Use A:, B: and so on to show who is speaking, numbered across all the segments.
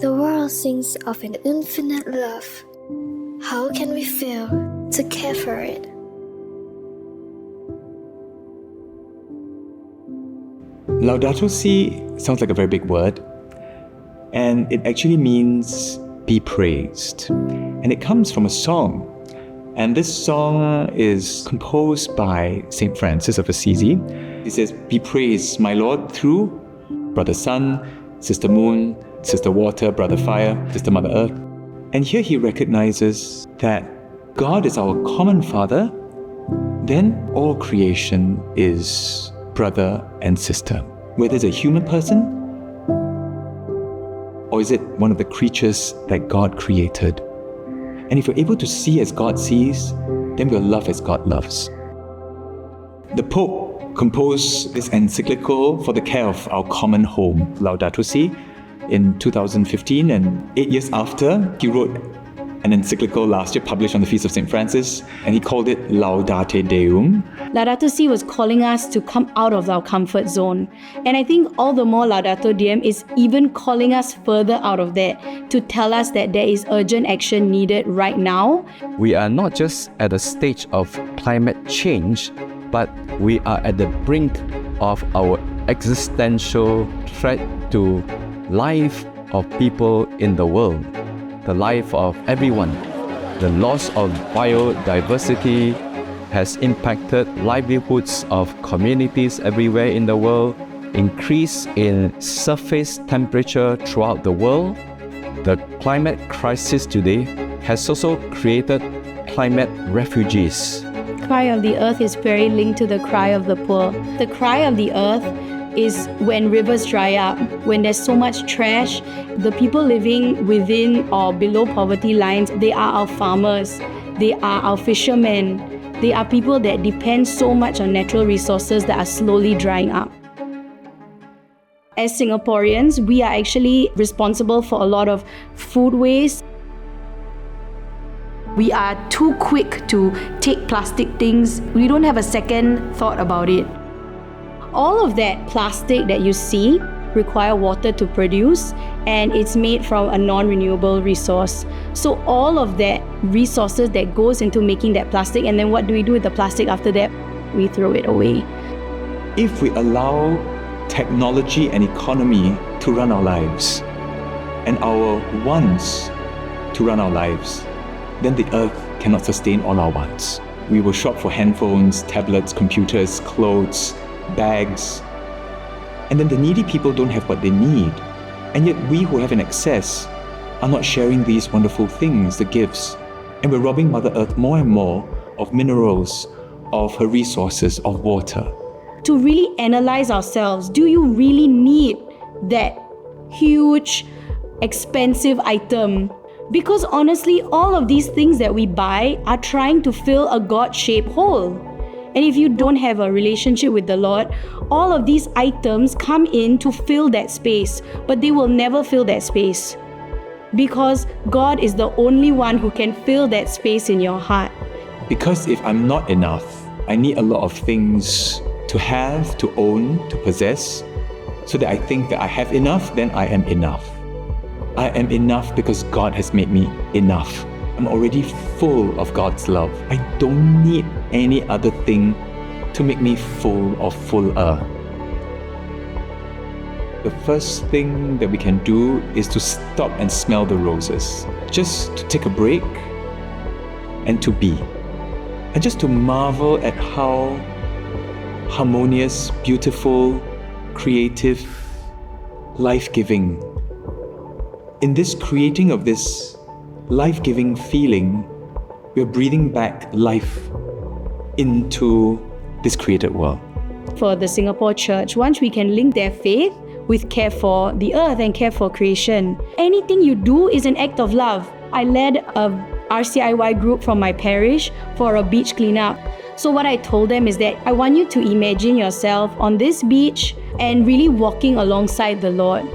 A: The world sings of an infinite love. How can we fail to care for it?
B: Laudato Si sounds like a very big word, and it actually means be praised. And it comes from a song. And this song is composed by St. Francis of Assisi. He says, "Be praised, my Lord, through Brother Sun, Sister Moon, Sister Water, Brother Fire, Sister Mother Earth." And here he recognizes that God is our common Father, then all creation is brother and sister. Whether it's a human person, or is it one of the creatures that God created? And if we're able to see as God sees, then we'll love as God loves. The Pope composed this encyclical for the care of our common home, Laudato Si, in 2015, and 8 years after, he wrote an encyclical last year published on the Feast of St. Francis, and he called it Laudate Deum.
C: Laudato Si was calling us to come out of our comfort zone. And I think all the more Laudato Deum is even calling us further out of that to tell us that there is urgent action needed right now.
D: We are not just at a stage of climate change, but we are at the brink of our existential threat to life of people in the world, the life of everyone. The loss of biodiversity has impacted livelihoods of communities everywhere in the world, increase in surface temperature throughout the world. The climate crisis today has also created climate refugees.
C: Cry of the earth is very linked to the cry of the poor. The cry of the earth is when rivers dry up, when there's so much trash. The people living within or below poverty lines, they are our farmers, they are our fishermen, they are people that depend so much on natural resources that are slowly drying up. As Singaporeans, we are actually responsible for a lot of food waste. We are too quick to take plastic things. We don't have a second thought about it. All of that plastic that you see require water to produce, and it's made from a non-renewable resource. So all of that resources that goes into making that plastic, and then what do we do with the plastic after that? We throw it away.
B: If we allow technology and economy to run our lives, and our wants to run our lives, then the earth cannot sustain all our wants. We will shop for handphones, tablets, computers, clothes, bags, and then the needy people don't have what they need. And yet we who have an excess are not sharing these wonderful things, the gifts. And we're robbing Mother Earth more and more of minerals, of her resources, of water.
C: To really analyze ourselves, do you really need that huge, expensive item? Because honestly, all of these things that we buy are trying to fill a God-shaped hole. And if you don't have a relationship with the Lord, all of these items come in to fill that space, but they will never fill that space. Because God is the only one who can fill that space in your heart.
B: Because if I'm not enough, I need a lot of things to have, to own, to possess, so that I think that I have enough, then I am enough. I am enough because God has made me enough. I'm already full of God's love. I don't need any other thing to make me full or fuller. The first thing that we can do is to stop and smell the roses. Just to take a break and to be. And just to marvel at how harmonious, beautiful, creative, life-giving. In this creating of this life-giving feeling, we're breathing back life into this created world.
C: For the Singapore Church, once we can link their faith with care for the earth and care for creation, anything you do is an act of love. I led a RCIY group from my parish for a beach cleanup. So what I told them is that I want you to imagine yourself on this beach and really walking alongside the Lord.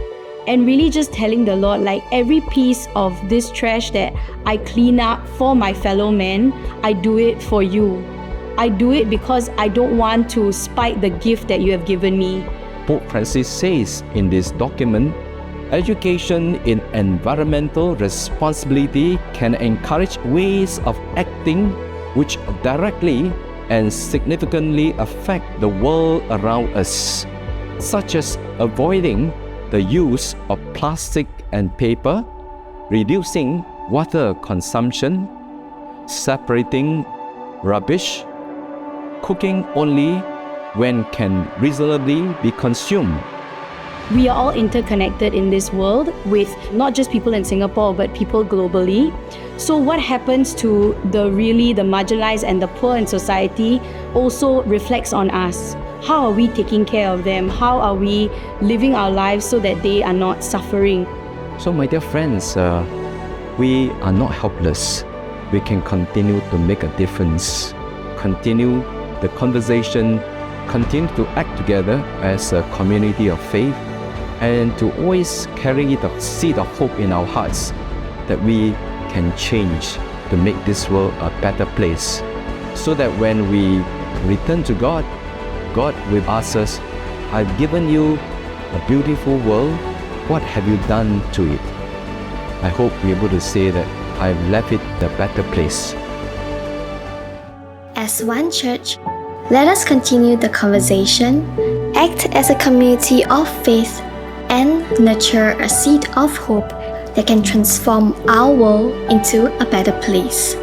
C: And really just telling the Lord, like, every piece of this trash that I clean up for my fellow men, I do it for you. I do it because I don't want to spite the gift that you have given me.
D: Pope Francis says in this document Education in environmental responsibility can encourage ways of acting which directly and significantly affect the world around us, such as avoiding the use of plastic and paper, reducing water consumption, separating rubbish, cooking only when can reasonably be consumed.
C: We are all interconnected in this world with not just people in Singapore but people globally. So what happens to the marginalized and the poor in society also reflects on us. How are we taking care of them? How are we living our lives so that they are not suffering?
D: So my dear friends, we are not helpless. We can continue to make a difference, continue the conversation, continue to act together as a community of faith, and to always carry the seed of hope in our hearts that we can change to make this world a better place, so that when we return to God, God will ask us, I've given you a beautiful world, what have you done to it? I hope we're able to say that I've left it a better place.
A: As one church, let us continue the conversation, act as a community of faith, and nurture a seed of hope that can transform our world into a better place.